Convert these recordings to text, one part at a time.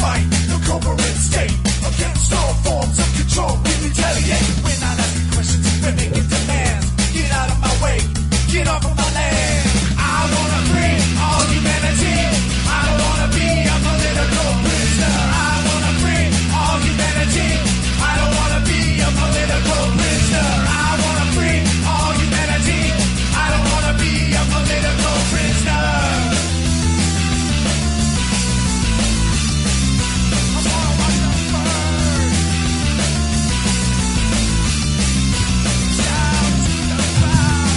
fight the corporate state against all forms of control. We retaliate. We're not asking questions, we're making demands. Get out of my way, get off of my land. I wanna free all humanity. I don't wanna be a political prisoner. I wanna free all humanity. I don't wanna be a political prisoner. I wanna free all humanity. I don't wanna be a political prisoner. I wanna watch them burn. Down to the ground.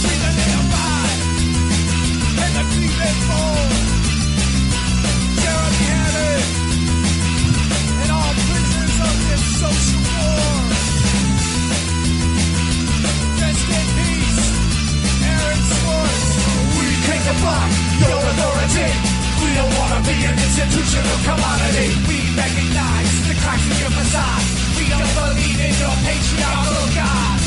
See the nearby and the Cleveland Bowl. Jeremy Harris and all prisoners of this social war. Rest in peace, Aaron Swartz. We came to block your authority. We don't want to be an institutional commodity. We recognize the cracks in your facade. We don't believe in your patriarchal God.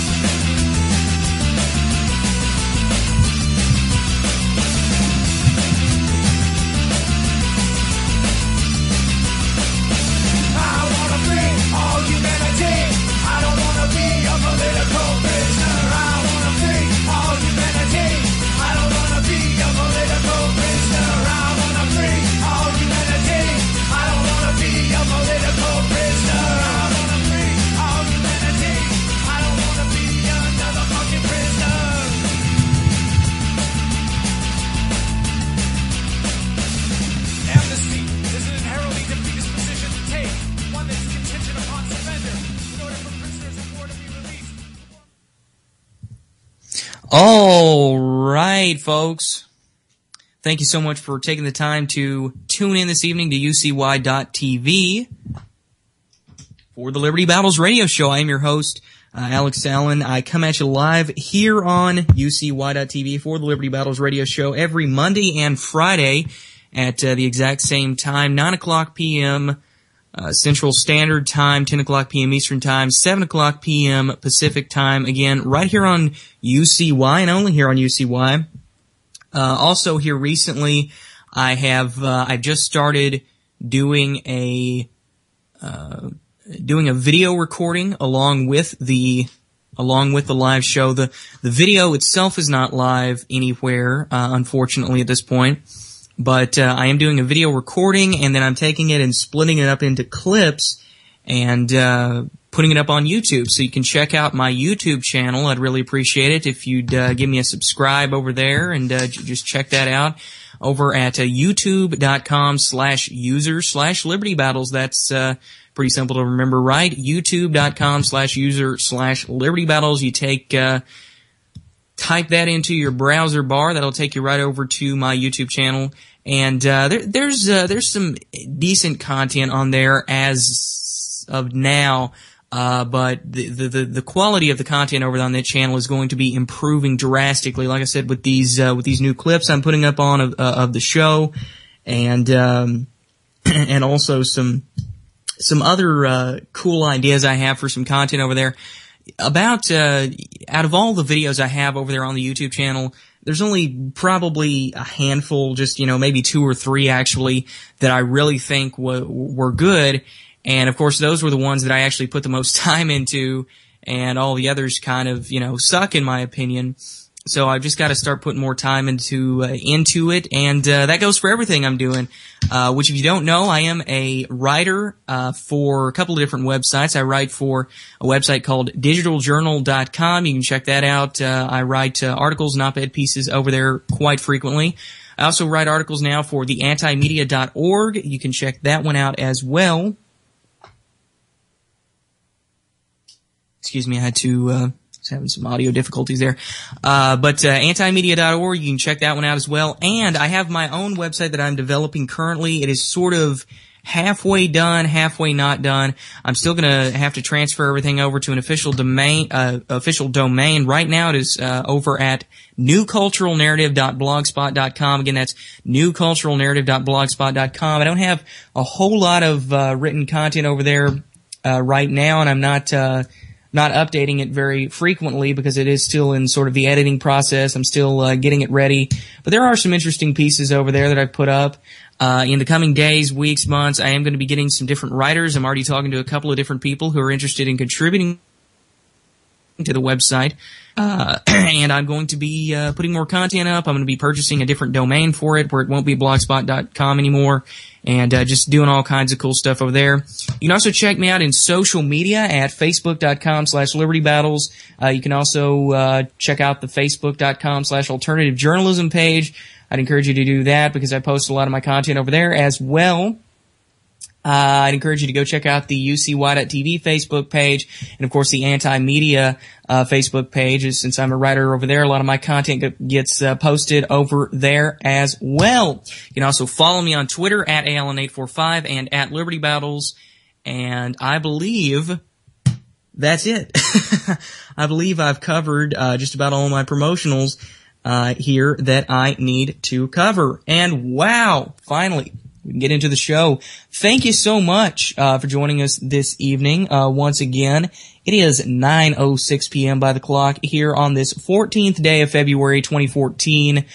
I wanna free all humanity. I don't wanna be a political prisoner. I wanna free all humanity. I don't wanna be a political prisoner. I wanna free all humanity. I don't wanna be a political prisoner. I wanna free all humanity. I don't wanna be another fucking prisoner. Amnesty is an inherently defeatist position to take, one that is contingent upon surrender in order for prisoners of war to be released. All right, folks. Thank you so much for taking the time to tune in this evening to UCY.TV for the Liberty Battles radio show. I am your host, Alex Allen. I come at you live here on UCY.TV for the Liberty Battles radio show every Monday and Friday at the exact same time, 9 o'clock p.m. Central Standard Time, 10 o'clock p.m. Eastern Time, 7 o'clock p.m. Pacific Time. Again, right here on UCY and only here on UCY. Also here recently, I've just started doing a video recording along with the live show. The video itself is not live anywhere, unfortunately at this point. But I am doing a video recording, and then I'm taking it and splitting it up into clips and putting it up on YouTube. So you can check out my YouTube channel. I'd really appreciate it if you'd give me a subscribe over there and just check that out over at youtube.com/user/Liberty Battles. That's pretty simple to remember, right? youtube.com/user/Liberty Battles. You type that into your browser bar. That'll take you right over to my YouTube channel. And there's some decent content on there as of now, but the quality of the content over on that channel is going to be improving drastically. Like I said, with these new clips I'm putting up on of the show, and also some other cool ideas I have for some content over there. About out of all the videos I have over there on the YouTube channel, there's only probably a handful, just maybe 2 or 3 actually, that I really think were good. And of course, those were the ones that I actually put the most time into, and all the others kind of suck in my opinion. So I've just got to start putting more time into it, and that goes for everything I'm doing. Which, if you don't know, I am a writer for a couple of different websites. I write for a website called digitaljournal.com. You can check that out. I write articles and op-ed pieces over there quite frequently. I also write articles now for the antimedia.org. You can check that one out as well. Excuse me, I had to having some audio difficulties there. But antimedia.org, you can check that one out as well. And I have my own website that I'm developing currently. It is sort of halfway done, halfway not done. I'm still going to have to transfer everything over to an official domain. Right now it is over at newculturalnarrative.blogspot.com. Again, that's newculturalnarrative.blogspot.com. I don't have a whole lot of written content over there right now, and I'm not not updating it very frequently because it is still in sort of the editing process. I'm still getting it ready. But there are some interesting pieces over there that I've put up. In the coming days, weeks, months, I am going to be getting some different writers. I'm already talking to a couple of different people who are interested in contributing to the website. And I'm going to be putting more content up. I'm going to be purchasing a different domain for it where it won't be blogspot.com anymore, and just doing all kinds of cool stuff over there. You can also check me out in social media at facebook.com/libertybattles. You can also check out the facebook.com/alternative journalism page. I'd encourage you to do that because I post a lot of my content over there as well. I'd encourage you to go check out the UCY.TV Facebook page and, of course, the Anti-Media Facebook page. Since I'm a writer over there, a lot of my content gets posted over there as well. You can also follow me on Twitter at ALN845 and at Liberty Battles. And I believe that's it. I believe I've covered just about all my promotionals here that I need to cover. And wow, finally, we can get into the show. Thank you so much for joining us this evening. Once again, it is 9:06 p.m. by the clock here on this 14th day of February 2014.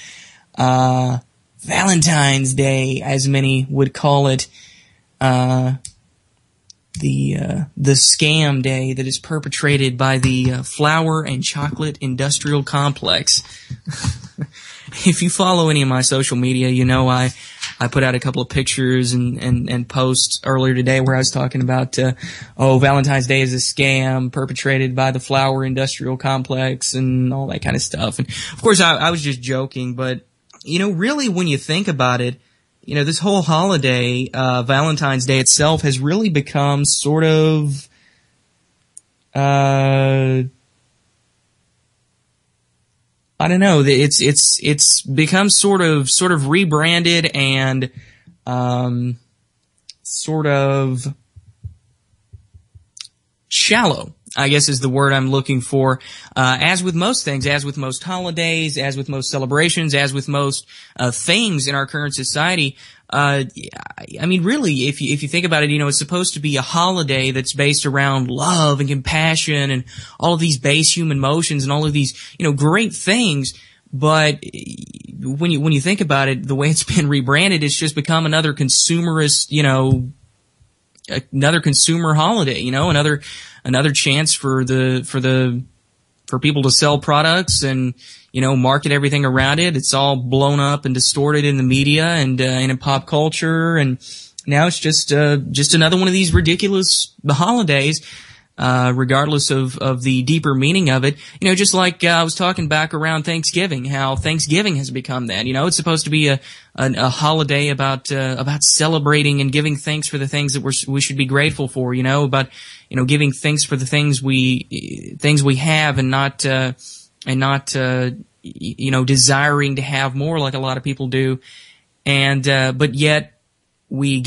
Valentine's Day, as many would call it. The scam day that is perpetrated by the flour and chocolate industrial complex. If you follow any of my social media, you know I put out a couple of pictures and posts earlier today where I was talking about, Valentine's Day is a scam perpetrated by the flour industrial complex and all that kind of stuff. And of course I was just joking, but, really when you think about it, this whole holiday, Valentine's Day itself has really become sort of, I don't know. It's become sort of rebranded and sort of shallow, I guess is the word I'm looking for. As with most things, as with most holidays, as with most celebrations, as with most things in our current society, I mean, really, if you think about it, it's supposed to be a holiday that's based around love and compassion and all of these base human emotions and all of these, great things. But when you think about it, the way it's been rebranded, it's just become another consumerist, another consumer holiday, another chance for people to sell products and, market everything around it. It's all blown up and distorted in the media and in pop culture, and now it's just another one of these ridiculous holidays, regardless of the deeper meaning of it. Just like I was talking back around Thanksgiving, how Thanksgiving has become that. It's supposed to be a holiday about celebrating and giving thanks for the things that we should be grateful for. About giving thanks for the things we have and not desiring to have more like a lot of people do. And but yet we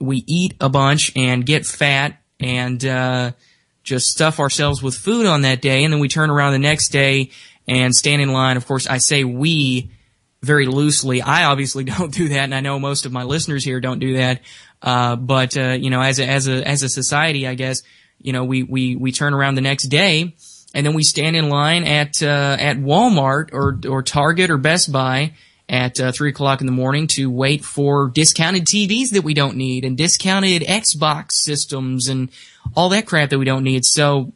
eat a bunch and get fat and just stuff ourselves with food on that day, and then we turn around the next day and stand in line. Of course, I say we very loosely. I obviously don't do that, and I know most of my listeners here don't do that. But as a society, I guess, we turn around the next day and then we stand in line at Walmart or Target or Best Buy at 3 o'clock in the morning to wait for discounted TVs that we don't need and discounted Xbox systems and all that crap that we don't need. So,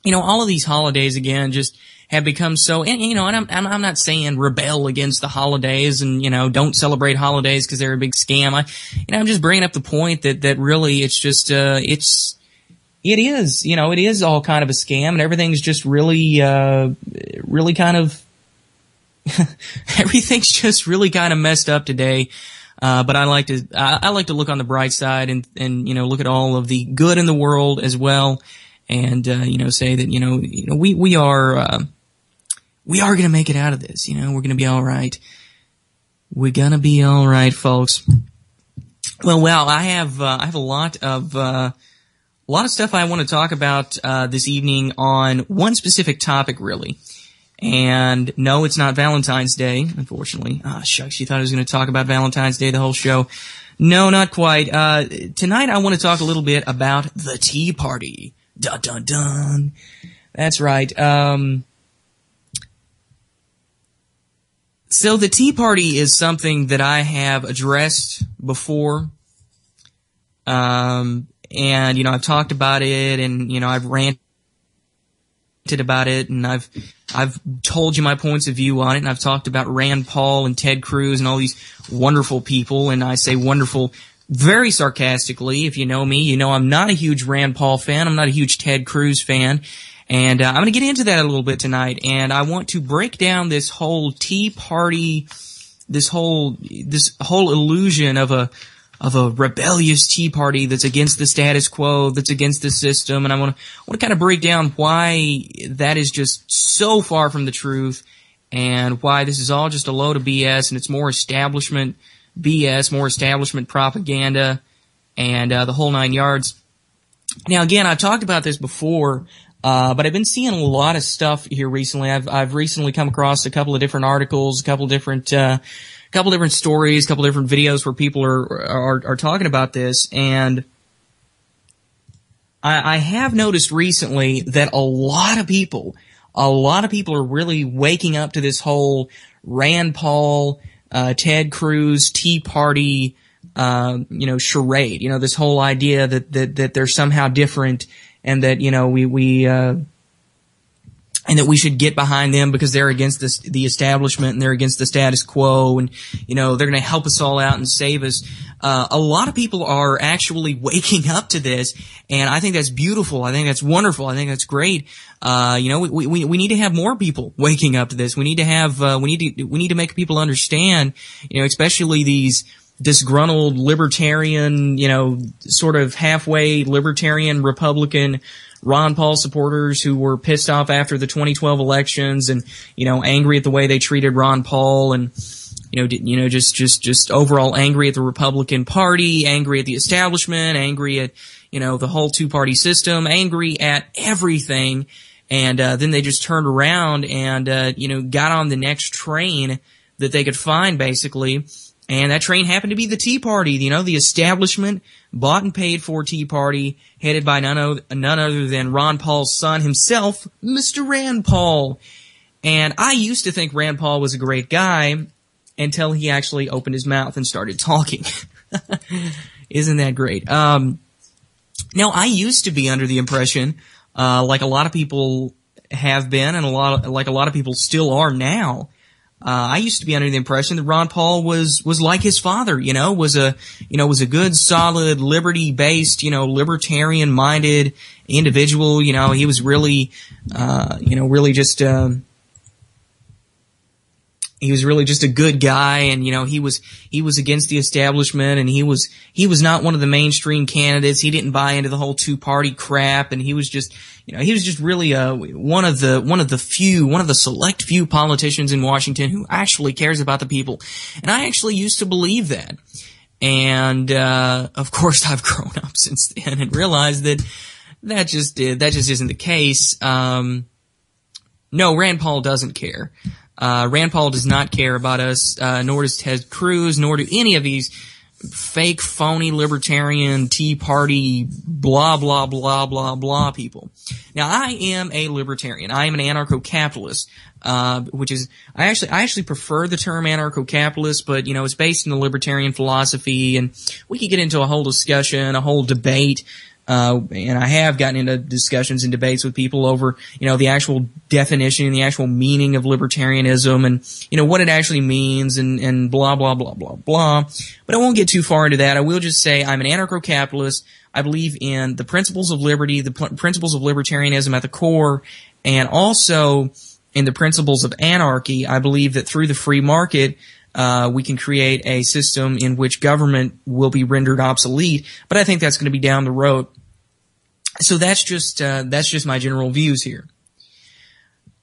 all of these holidays again just have become so, and I'm not saying rebel against the holidays and, don't celebrate holidays because they're a big scam. I'm just bringing up the point that really it's just, it is all kind of a scam, and everything's just really kind of, everything's just really kind of messed up today. But I like to look on the bright side and look at all of the good in the world as well. And, say that, we are gonna make it out of this. We're gonna be alright. We're gonna be alright, folks. Well, I have a lot of stuff I want to talk about, this evening on one specific topic, really. And no, it's not Valentine's Day, unfortunately. Ah, shucks, you thought I was going to talk about Valentine's Day the whole show. No, not quite. Tonight I want to talk a little bit about the Tea Party. Dun dun dun. That's right. So the Tea Party is something that I have addressed before. And, I've talked about it, and, I've ranted about it, and I've told you my points of view on it, and I've talked about Rand Paul and Ted Cruz and all these wonderful people, and I say wonderful very sarcastically. If you know me, you know I'm not a huge Rand Paul fan. I'm not a huge Ted Cruz fan. And I'm going to get into that a little bit tonight, and I want to break down this whole Tea Party, this whole illusion of a rebellious Tea Party that's against the status quo, that's against the system, and I want to kind of break down why that is just so far from the truth, and why this is all just a load of BS, and it's more establishment BS, more establishment propaganda, and the whole 9 yards. Now, again, I've talked about this before. But I've been seeing a lot of stuff here recently. I've recently come across a couple of different articles, a couple of different stories, a couple of different videos where people are talking about this, and I have noticed recently that a lot of people are really waking up to this whole Rand Paul, Ted Cruz, Tea Party, charade. This whole idea that they're somehow different, and that, and that we should get behind them because they're against the establishment, and they're against the status quo, and, they're going to help us all out and save us. A lot of people are actually waking up to this, and I think that's beautiful. I think that's wonderful. I think that's great. We need to have more people waking up to this. We need to have, we need to make people understand, especially these disgruntled libertarian, sort of halfway libertarian Republican Ron Paul supporters who were pissed off after the 2012 elections, and, angry at the way they treated Ron Paul, and, just overall angry at the Republican Party, angry at the establishment, angry at, the whole two-party system, angry at everything. And, then they just turned around and, got on the next train that they could find, basically. And that train happened to be the Tea Party, the establishment, bought and paid for Tea Party, headed by none other than Ron Paul's son himself, Mr. Rand Paul. And I used to think Rand Paul was a great guy until he actually opened his mouth and started talking. Isn't that great? Now, I used to be under the impression, like a lot of people have been, and a lot of people still are now, I used to be under the impression that Ron Paul was like his father, was a good, solid, liberty-based, libertarian-minded individual. He was really, he was really just a good guy, and he was against the establishment, and he was not one of the mainstream candidates. He didn't buy into the whole two-party crap, and he was just really one of the select few politicians in Washington who actually cares about the people. And I actually used to believe that. And of course I've grown up since then and realized that just isn't the case. No, Rand Paul doesn't care. Rand Paul does not care about us, nor does Ted Cruz, nor do any of these fake, phony, libertarian, Tea Party, blah, blah, blah, blah, blah people. Now, I am a libertarian. I am an anarcho-capitalist, which is, I actually prefer the term anarcho-capitalist, but, it's based in the libertarian philosophy, and we could get into a whole discussion, a whole debate, and I have gotten into discussions and debates with people over, the actual definition and the actual meaning of libertarianism, and, what it actually means, and blah, blah, blah, blah, blah. But I won't get too far into that. I will just say I'm an anarcho-capitalist. I believe in the principles of liberty, the principles of libertarianism at the core, and also in the principles of anarchy. I believe that through the free market, we can create a system in which government will be rendered obsolete, but I think that's going to be down the road. So that's just my general views here.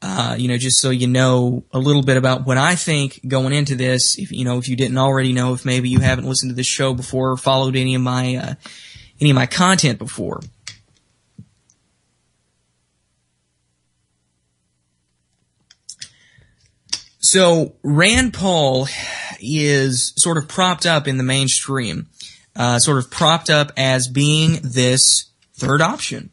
Just so you know a little bit about what I think going into this. If you didn't already know, if maybe you haven't listened to this show before or followed any of my content before. So Rand Paul is sort of propped up in the mainstream, sort of propped up as being this third option.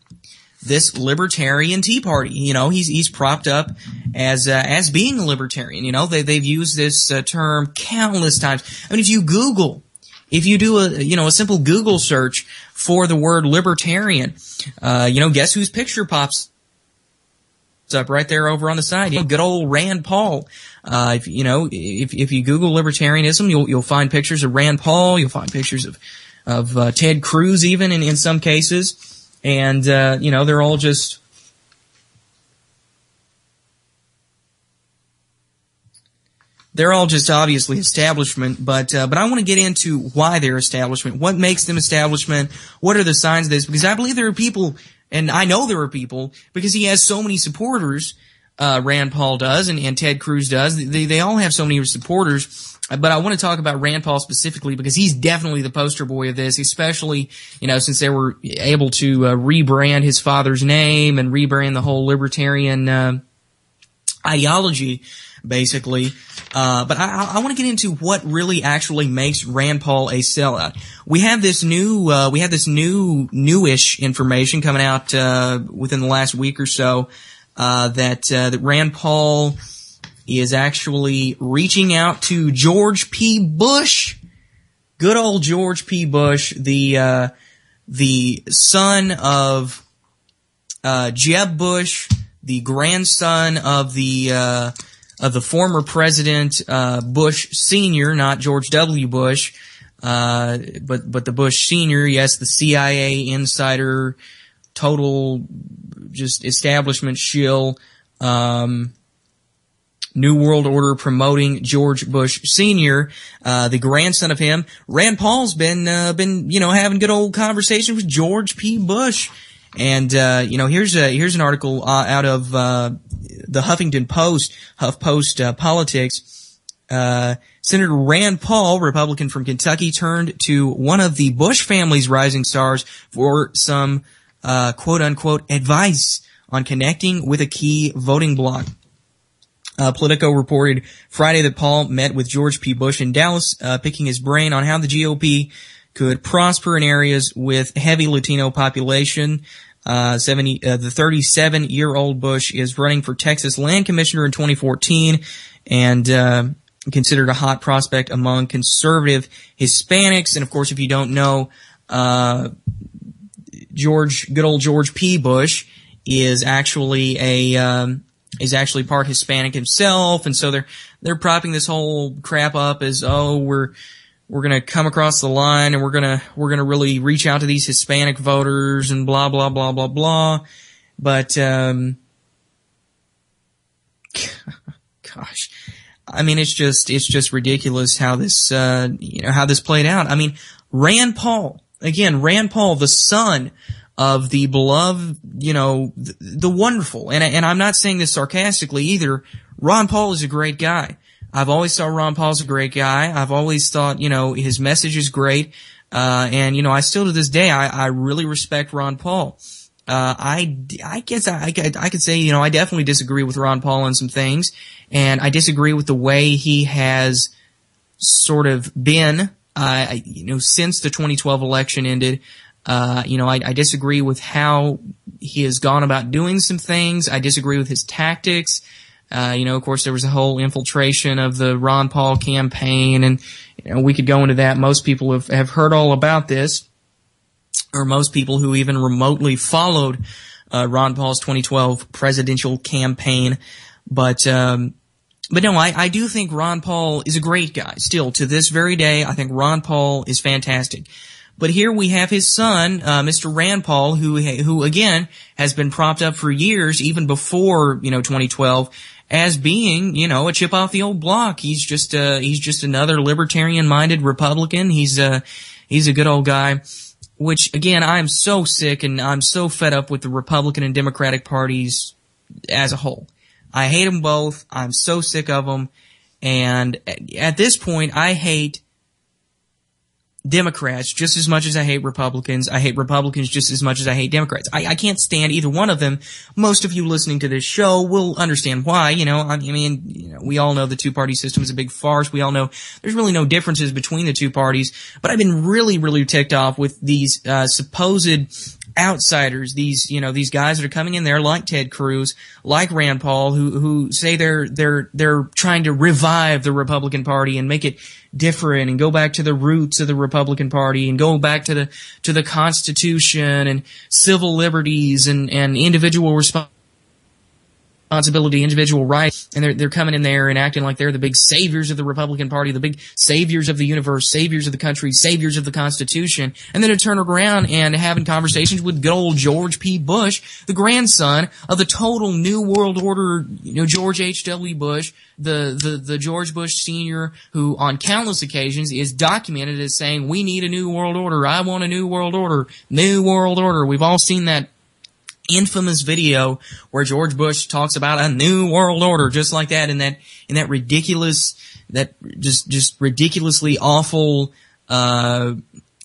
this libertarian Tea Party. You know, he's propped up as being a libertarian. You know, they've used this term countless times. I mean, if you do a simple Google search for the word libertarian, guess whose picture pops up right there over on the side? Good old Rand Paul. If you Google libertarianism, you'll find pictures of Rand Paul. You'll find pictures of Ted Cruz, even in some cases, and they're all just. They're all just obviously establishment, but I want to get into why they're establishment. What makes them establishment? What are the signs of this? Because I believe there are people, and I know there are people, because he has so many supporters, Rand Paul does, and Ted Cruz does. They all have so many supporters. But I want to talk about Rand Paul specifically because he's definitely the poster boy of this, especially, since they were able to rebrand his father's name and rebrand the whole libertarian ideology, basically. But I want to get into what really actually makes Rand Paul a sellout. We have this newish information coming out within the last week or so that Rand Paul is actually reaching out to George P. Bush. Good old George P. Bush, the son of Jeb Bush, the grandson of the former president Bush Sr., not George W. Bush, but the Bush Sr. Yes, the CIA insider, total just establishment shill. New World Order promoting George Bush Sr., the grandson of him. Rand Paul's been having good old conversation with George P. Bush. And, here's an article, out of, the Huffington Post, HuffPost, Politics. Senator Rand Paul, Republican from Kentucky, turned to one of the Bush family's rising stars for some, quote unquote, advice on connecting with a key voting bloc. Politico reported Friday that Paul met with George P. Bush in Dallas, picking his brain on how the GOP could prosper in areas with heavy Latino population. The 37-year-old Bush is running for Texas Land Commissioner in 2014 and considered a hot prospect among conservative Hispanics. And of course, if you don't know, good old George P. Bush is actually part Hispanic himself, and so they're propping this whole crap up as, we're gonna come across the line and we're gonna really reach out to these Hispanic voters and blah blah blah blah blah. But gosh, I mean, it's just ridiculous how this played out. I mean, Rand Paul, the son of the beloved, the wonderful, and I'm not saying this sarcastically either. Ron Paul is a great guy. I've always thought Ron Paul's a great guy. I've always thought, his message is great. And, I still to this day, I really respect Ron Paul. I guess I could say, I definitely disagree with Ron Paul on some things, and I disagree with the way he has sort of been, since the 2012 election ended. I disagree with how he has gone about doing some things. I disagree with his tactics. Of course, there was a whole infiltration of the Ron Paul campaign, and, we could go into that. Most people have heard all about this, or most people who even remotely followed, Ron Paul's 2012 presidential campaign. But no, I do think Ron Paul is a great guy. Still, to this very day, I think Ron Paul is fantastic. But here we have his son, Mr. Rand Paul, who again has been propped up for years, even before 2012, as being a chip off the old block. He's just another libertarian-minded Republican. He's a good old guy. Which again, I'm so sick and I'm so fed up with the Republican and Democratic parties as a whole. I hate them both. I'm so sick of them, and at this point, I hate Democrats just as much as I hate Republicans. I hate Republicans just as much as I hate Democrats. I can't stand either one of them. Most of you listening to this show will understand why. We all know the two-party system is a big farce. We all know there's really no differences between the two parties. But I've been really, really ticked off with these supposed outsiders, these guys that are coming in there like Ted Cruz, like Rand Paul, who say they're trying to revive the Republican Party and make it different and go back to the roots of the Republican Party and go back to the Constitution and civil liberties and individual responsibility, individual rights, and they're coming in there and acting like they're the big saviors of the Republican Party, the big saviors of the universe, saviors of the country, saviors of the Constitution, and then to turn around and having conversations with good old George P. Bush, the grandson of the total New World Order, George H.W. Bush, the George Bush Sr., who on countless occasions is documented as saying, "We need a new world order. I want a new world order. New world order." We've all seen that infamous video where George Bush talks about a new world order, just like that, in that ridiculous, that just ridiculously awful,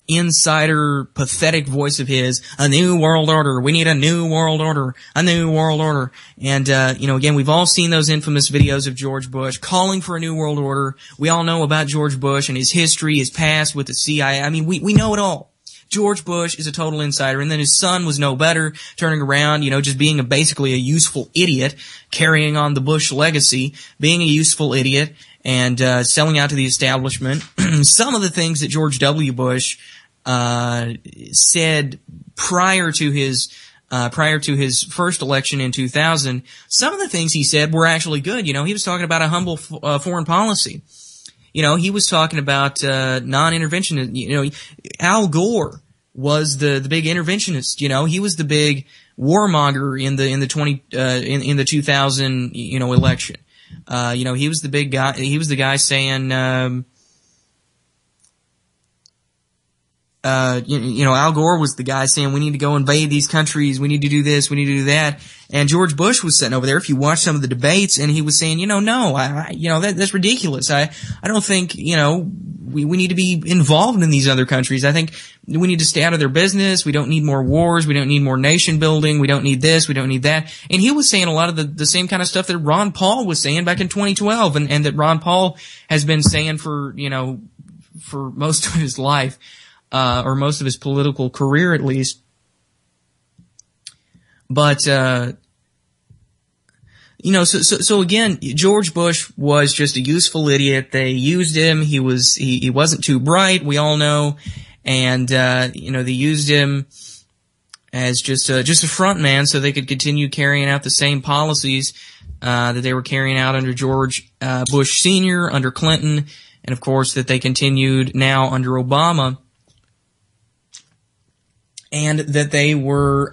insider, pathetic voice of his, "A new world order. We need a new world order. A new world order." And, again, we've all seen those infamous videos of George Bush calling for a new world order. We all know about George Bush and his history, his past with the CIA. I mean, we know it all. George Bush is a total insider, and then his son was no better, turning around, just being basically a useful idiot, carrying on the Bush legacy, being a useful idiot, and selling out to the establishment. Some of the things that George W. Bush said prior to his first election in 2000, some of the things he said were actually good. He was talking about a humble foreign policy. He was talking about non-intervention. Al Gore was the big interventionist. He was the big warmonger in the 2000 election. He was the big guy. He was the guy saying, Al Gore was the guy saying, "We need to go invade these countries. We need to do this. We need to do that." And George Bush was sitting over there. If you watch some of the debates, and he was saying, no, that's ridiculous. I don't think, we need to be involved in these other countries. I think we need to stay out of their business. We don't need more wars. We don't need more nation building. We don't need this. We don't need that. And he was saying a lot of the same kind of stuff that Ron Paul was saying back in 2012, and that Ron Paul has been saying for most of his life. Or most of his political career, at least. But, so again, George Bush was just a useful idiot. They used him. He wasn't too bright, we all know. And, they used him as just a front man so they could continue carrying out the same policies, that they were carrying out under George, Bush Sr., under Clinton, and of course that they continued now under Obama. And that they were,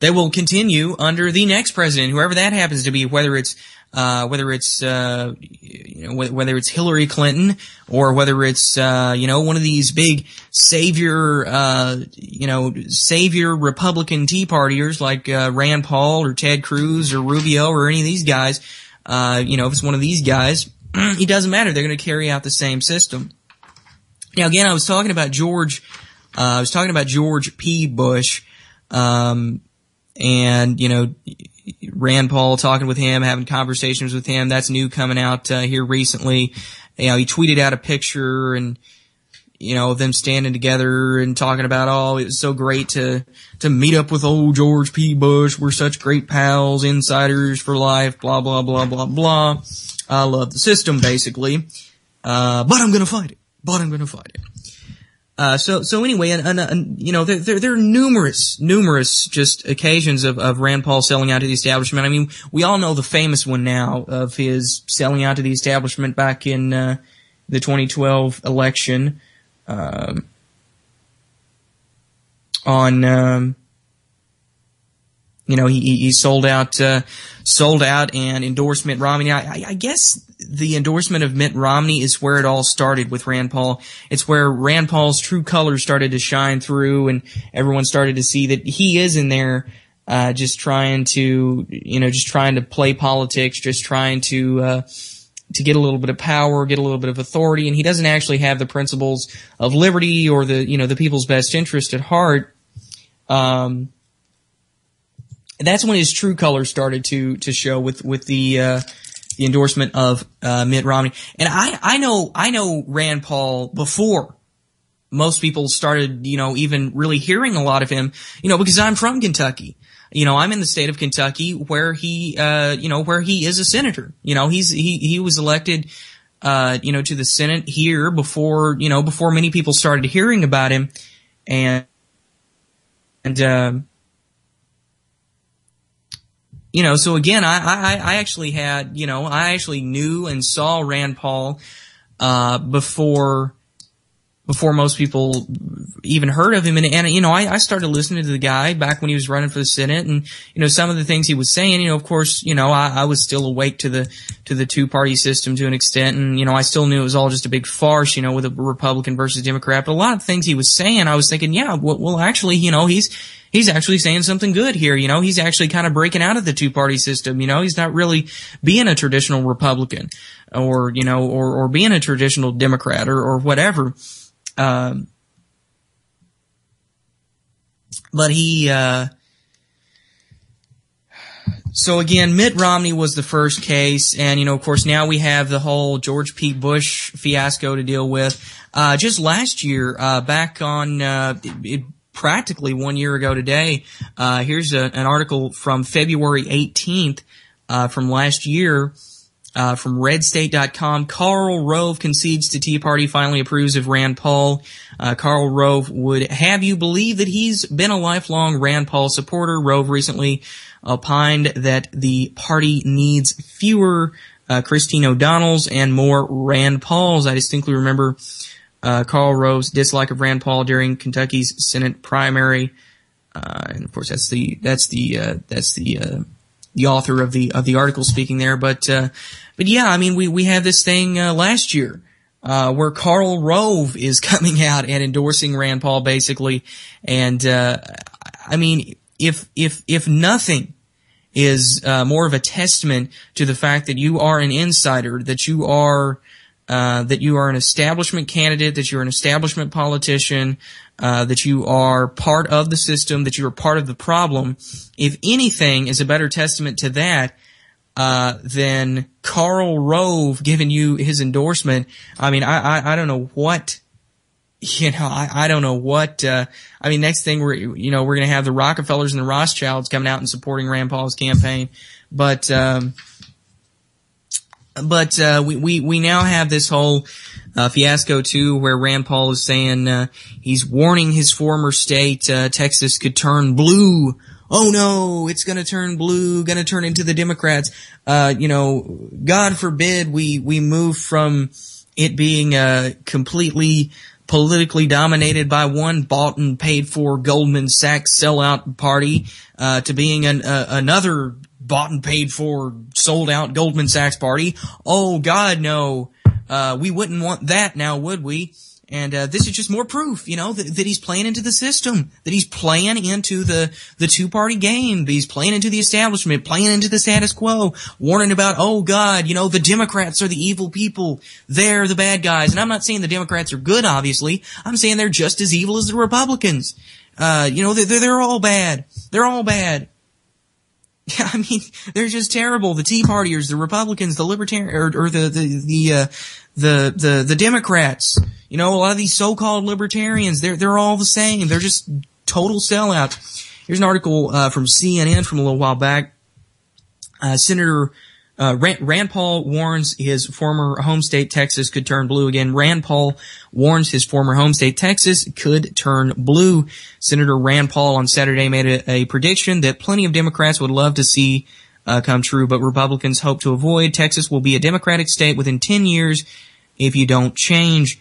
they will continue under the next president, whoever that happens to be, whether it's Hillary Clinton or whether it's, one of these big savior Republican Tea Partiers like, Rand Paul or Ted Cruz or Rubio or any of these guys, if it's one of these guys, it doesn't matter. They're going to carry out the same system. Now, again, I was talking about George P. Bush, and, Rand Paul, talking with him, having conversations with him. That's new, coming out, here recently. He tweeted out a picture and, of them standing together and talking about, oh, it was so great to meet up with old George P. Bush. We're such great pals, insiders for life, blah, blah, blah, blah, blah. I love the system, basically. But I'm gonna fight it. So anyway, there are numerous just occasions of Rand Paul selling out to the establishment. I mean, we all know the famous one now of his selling out to the establishment back in, the 2012 election, he sold out and endorsed Mitt Romney. I guess the endorsement of Mitt Romney is where it all started with Rand Paul. It's where Rand Paul's true colors started to shine through, and everyone started to see that he is in there, just trying to play politics, just trying to get a little bit of power, get a little bit of authority, and he doesn't actually have the principles of liberty or the people's best interest at heart. That's when his true colors started to show with the the endorsement of Mitt Romney. And I know Rand Paul before most people started, even really hearing a lot of him, because I'm from Kentucky. I'm in the state of Kentucky where he is a senator. He was elected, to the Senate here before many people started hearing about him. So again, I actually had, I actually knew and saw Rand Paul, before most people even heard of him. And I started listening to the guy back when he was running for the Senate, and, some of the things he was saying, of course, I was still awake to the two-party system to an extent, and, I still knew it was all just a big farce, with a Republican versus Democrat. But a lot of things he was saying, I was thinking, yeah, well, actually, he's actually saying something good here. He's actually kind of breaking out of the two-party system. He's not really being a traditional Republican or being a traditional Democrat or whatever. But so again, Mitt Romney was the first case, and, of course, now we have the whole George P. Bush fiasco to deal with. Just last year, back on, practically 1 year ago today, here's an article from February 18th, from last year, from redstate.com. Karl Rove concedes to Tea Party, finally approves of Rand Paul. Karl Rove would have you believe that he's been a lifelong Rand Paul supporter. Rove recently opined that the party needs fewer Christine O'Donnells and more Rand Pauls. I distinctly remember Karl Rove's dislike of Rand Paul during Kentucky's Senate primary, and of course that's the author of the article speaking there. But yeah, I mean, we had this thing last year where Karl Rove is coming out and endorsing Rand Paul basically, and I mean, if nothing is more of a testament to the fact that you are an insider, that you are an establishment candidate, that you're an establishment politician, that you are part of the system, that you are part of the problem. If anything is a better testament to that, than Karl Rove giving you his endorsement, I mean, I don't know what, I don't know what, I mean, next thing we're going to have the Rockefellers and the Rothschilds coming out and supporting Rand Paul's campaign. But we now have this whole fiasco too, where Rand Paul is saying he's warning his former state, Texas could turn blue. Oh no, it's gonna turn blue, gonna turn into the Democrats. God forbid we move from it being completely politically dominated by one bought and paid for Goldman Sachs sellout party, to being another bought and paid for, sold out Goldman Sachs party. Oh God, no. We wouldn't want that now, would we? And this is just more proof, that he's playing into the system, that he's playing into the two-party game, that he's playing into the establishment, playing into the status quo, warning about, oh God, the Democrats are the evil people, they're the bad guys. And I'm not saying the Democrats are good, obviously. I'm saying they're just as evil as the Republicans. They're all bad. They're all bad. Yeah, I mean, they're just terrible. The Tea Partiers, the Republicans, the Libertarians, or the Democrats. A lot of these so-called libertarians, they're all the same. They're just total sellouts. Here's an article from CNN from a little while back. Rand Paul warns his former home state Texas could turn blue again. Rand Paul warns his former home state Texas could turn blue. Senator Rand Paul on Saturday made a prediction that plenty of Democrats would love to see come true, but Republicans hope to avoid. Texas will be a Democratic state within 10 years if you don't change.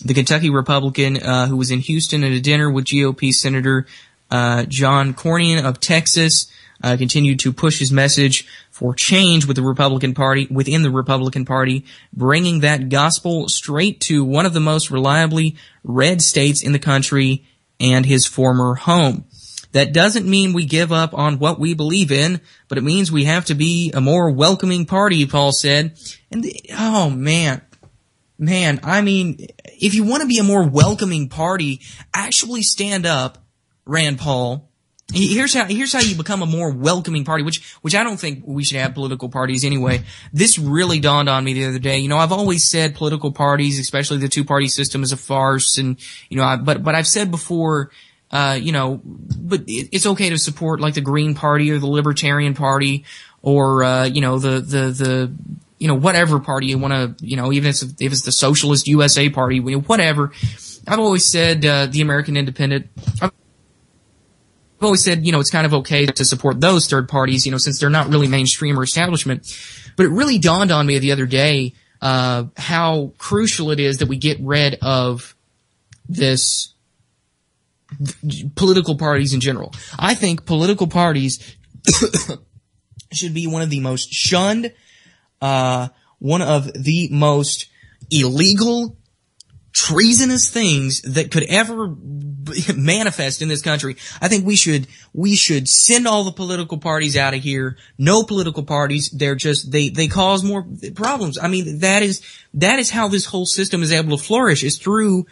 The Kentucky Republican who was in Houston at a dinner with GOP Senator John Cornyn of Texas continued to push his message for change within the Republican Party, bringing that gospel straight to one of the most reliably red states in the country and his former home. That doesn't mean we give up on what we believe in, but it means we have to be a more welcoming party, Paul said. And oh man, I mean, if you want to be a more welcoming party, actually stand up, Rand Paul, Here's how you become a more welcoming party, which I don't think we should have political parties anyway. This really dawned on me the other day. I've always said political parties, especially the two-party system, is a farce, and but I've said before, but it's okay to support like the Green Party or the Libertarian Party or the whatever party you want to, even if it's the Socialist USA Party, whatever. I've always said the American Independent. I've always said, it's kind of okay to support those third parties, since they're not really mainstream or establishment. But it really dawned on me the other day, how crucial it is that we get rid of this political parties in general. I think political parties should be one of the most shunned, one of the most illegal, treasonous things that could ever manifest in this country. I think we should send all the political parties out of here. No political parties. They're just, they cause more problems. I mean, that is how this whole system is able to flourish, is through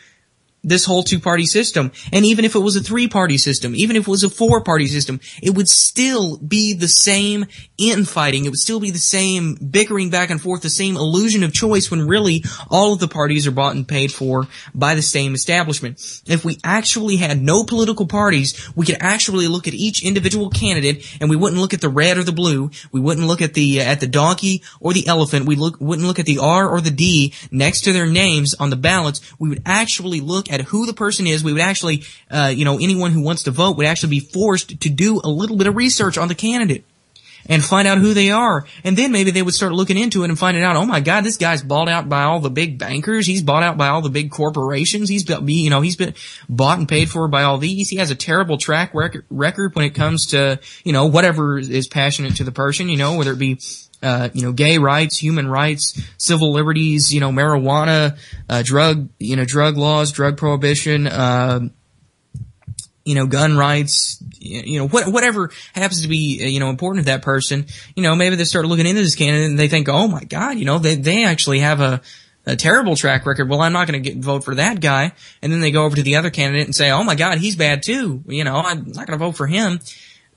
this whole two-party system. And even if it was a three-party system, even if it was a four-party system, it would still be the same infighting. It would still be the same bickering back and forth, the same illusion of choice, when really all of the parties are bought and paid for by the same establishment. If we actually had no political parties, we could actually look at each individual candidate, and we wouldn't look at the red or the blue. We wouldn't look at the donkey or the elephant. We wouldn't look at the R or the D next to their names on the ballots. We would actually look at who the person is. We would actually, anyone who wants to vote would actually be forced to do a little bit of research on the candidate and find out who they are. And then maybe they would start looking into it and finding out, oh my God, this guy's bought out by all the big bankers. He's bought out by all the big corporations. He's been bought and paid for by all these. He has a terrible track record when it comes to, whatever is passionate to the person, whether it be gay rights, human rights, civil liberties, marijuana, drug laws, drug prohibition, gun rights, whatever happens to be, important to that person. Maybe they start looking into this candidate and they think, oh my God, they actually have a terrible track record. Well, I'm not going to vote for that guy. And then they go over to the other candidate and say, oh my God, he's bad too. I'm not going to vote for him.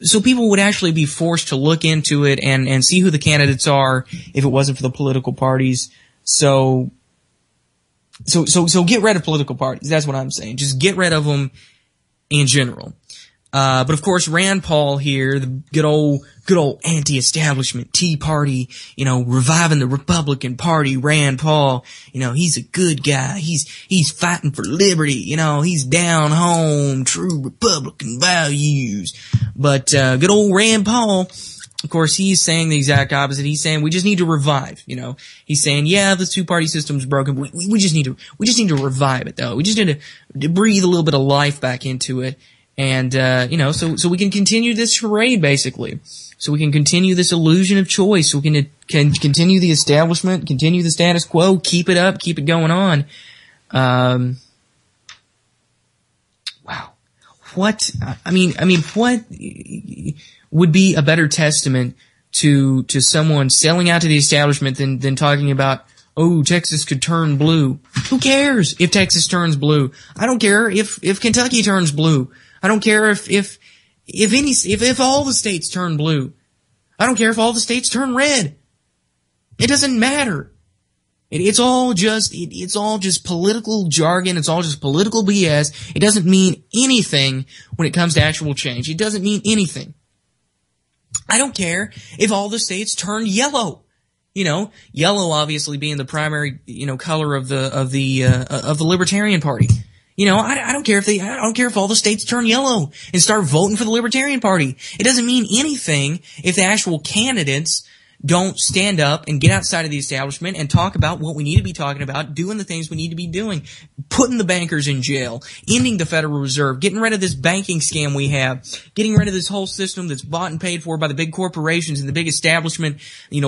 So people would actually be forced to look into it and see who the candidates are if it wasn't for the political parties. So get rid of political parties. That's what I'm saying. Just get rid of them in general. But of course, Rand Paul here, the good old anti-establishment Tea Party, reviving the Republican Party, Rand Paul, he's a good guy. He's fighting for liberty, he's down home, true Republican values. But, good old Rand Paul, of course, he's saying the exact opposite. He's saying we just need to revive, He's saying, yeah, the two-party system's broken, but we just need to revive it though. We just need to breathe a little bit of life back into it. And, so we can continue this charade, basically. So we can continue this illusion of choice. So we can continue the establishment, continue the status quo, keep it up, keep it going on. Wow. What would be a better testament to someone selling out to the establishment than talking about, oh, Texas could turn blue. Who cares if Texas turns blue? I don't care if Kentucky turns blue. I don't care if all the states turn blue. I don't care if all the states turn red. It doesn't matter. It's all just political jargon. It's all just political BS. It doesn't mean anything when it comes to actual change. It doesn't mean anything. I don't care if all the states turn yellow. Yellow obviously being the primary, color of the Libertarian Party. I don't care if all the states turn yellow and start voting for the Libertarian Party. It doesn't mean anything if the actual candidates don't stand up and get outside of the establishment and talk about what we need to be talking about, doing the things we need to be doing, putting the bankers in jail, ending the Federal Reserve, getting rid of this banking scam we have, getting rid of this whole system that's bought and paid for by the big corporations and the big establishment,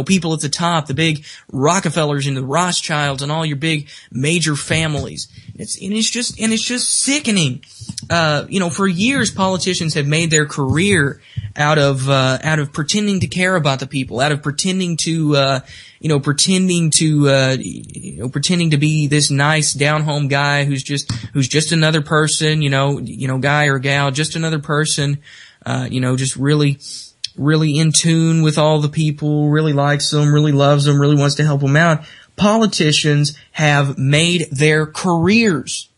people at the top, the big Rockefellers and the Rothschilds and all your big major families. It's just sickening. For years politicians have made their career out of pretending to care about the people, out of pretending to be this nice down home guy who's just another person, guy or gal, just another person, just really in tune with all the people, really likes them, really loves them, really wants to help them out. Politicians have made their careers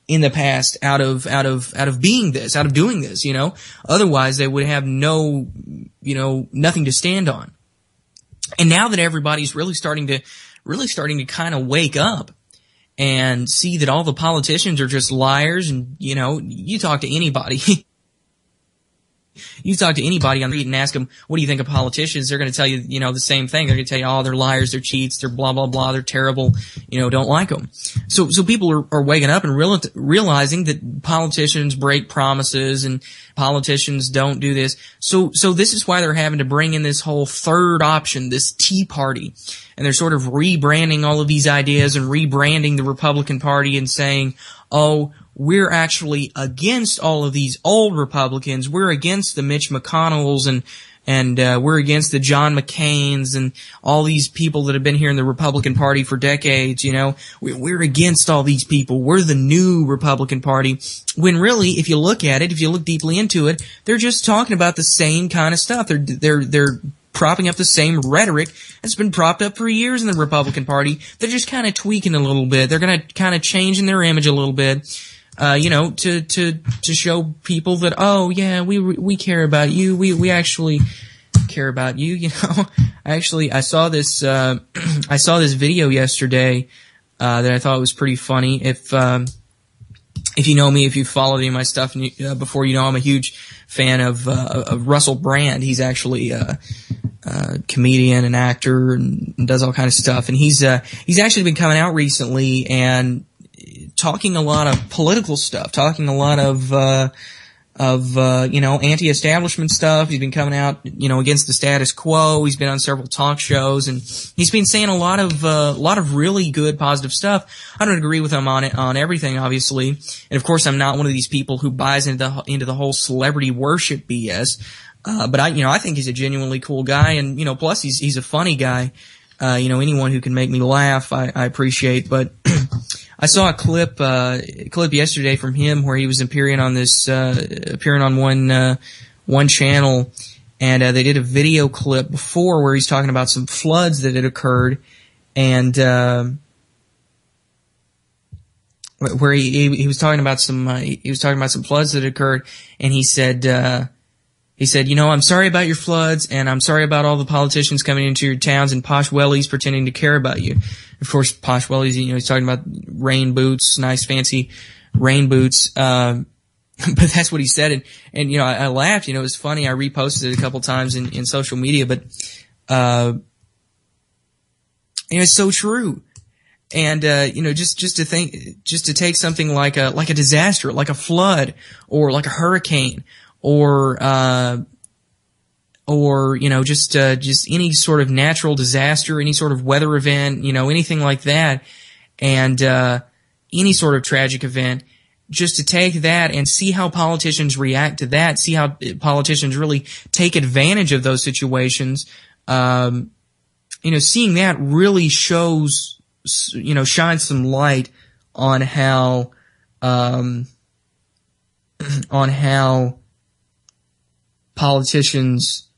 in the past out of being this, out of doing this, Otherwise they would have nothing to stand on. And now that everybody's really starting to kind of wake up and see that all the politicians are just liars, and, you talk to anybody. You talk to anybody on the street and ask them, what do you think of politicians? They're going to tell you, the same thing. They're going to tell you, oh, they're liars, they're cheats, they're blah, blah, blah, they're terrible, don't like them. So people are waking up and realizing that politicians break promises and politicians don't do this. So this is why they're having to bring in this whole third option, this Tea Party. And they're sort of rebranding all of these ideas and rebranding the Republican Party and saying, oh, we're actually against all of these old Republicans. We're against the Mitch McConnells and we're against the John McCains and all these people that have been here in the Republican Party for decades, We're against all these people. We're the new Republican Party. When really, if you look at it, if you look deeply into it, they're just talking about the same kind of stuff. They're propping up the same rhetoric that's been propped up for years in the Republican Party. They're just kind of tweaking a little bit. They're going to kind of change in their image a little bit. To show people that, oh yeah, we care about you. We actually care about you, Actually, I saw this video yesterday, that I thought was pretty funny. If you know me, if you followed any of my stuff before, I'm a huge fan of Russell Brand. He's actually, a comedian and actor and does all kind of stuff. And he's actually been coming out recently and talking a lot of political stuff, talking a lot of anti-establishment stuff. He's been coming out, against the status quo. He's been on several talk shows, and he's been saying a lot of really good, positive stuff. I don't agree with him on everything, obviously. And of course, I'm not one of these people who buys into the whole celebrity worship BS. But I think he's a genuinely cool guy, and, plus he's a funny guy. Anyone who can make me laugh, I appreciate, but I saw a clip yesterday from him where he was appearing on one channel, and they did a video clip before where he's talking about some floods that had occurred, and where he was talking about some floods that occurred, and he said, I'm sorry about your floods, and I'm sorry about all the politicians coming into your towns and posh wellies pretending to care about you. Of course, posh wellies, he's talking about rain boots, nice fancy rain boots. But that's what he said. And I laughed, it was funny. I reposted it a couple times in social media, but, it's so true. And, just to take something like a disaster, like a flood or like a hurricane, or just any sort of natural disaster, any sort of weather event, anything like that, and any sort of tragic event, just to take that and see how politicians react to that, see how politicians really take advantage of those situations. Seeing that really shines some light on how politicians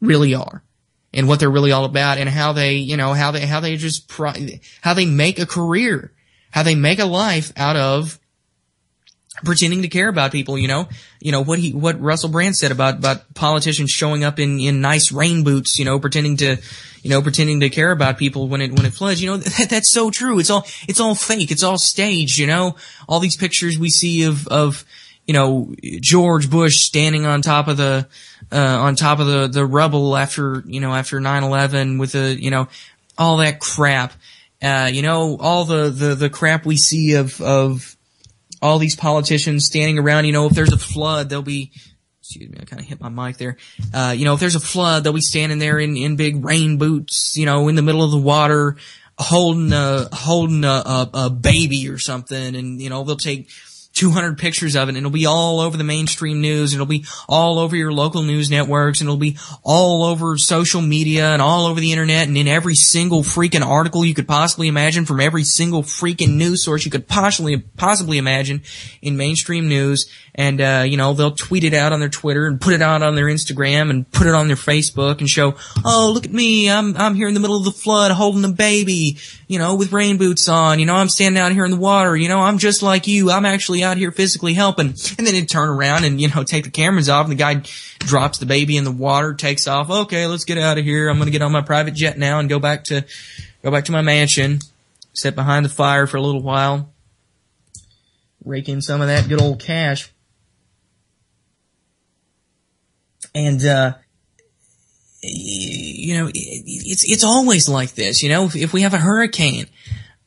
really are and what they're really all about, and how they make a career, how they make a life out of pretending to care about people. What Russell Brand said about politicians showing up in nice rain boots, pretending to care about people when it floods. That's so true. It's all fake. It's all staged. All these pictures we see of George Bush standing on top of the rubble after 9/11 with all that crap. All the crap we see of all these politicians standing around, if there's a flood, they'll be, excuse me, I kind of hit my mic there. If there's a flood, they'll be standing there in big rain boots, in the middle of the water, holding a baby or something, and, they'll take 200 pictures of it, and it'll be all over the mainstream news, and it'll be all over your local news networks, and it'll be all over social media and all over the internet and in every single freaking article you could possibly imagine from every single freaking news source you could possibly imagine in mainstream news. And, they'll tweet it out on their Twitter and put it out on their Instagram and put it on their Facebook and show, oh, look at me, I'm here in the middle of the flood holding a baby, with rain boots on, I'm standing out here in the water, I'm just like you, I'm actually out here physically helping. And then he'd turn around and, take the cameras off, and the guy drops the baby in the water, takes off. Okay, let's get out of here. I'm gonna get on my private jet now and go back to my mansion, sit behind the fire for a little while, rake in some of that good old cash. And, it's always like this, if we have a hurricane,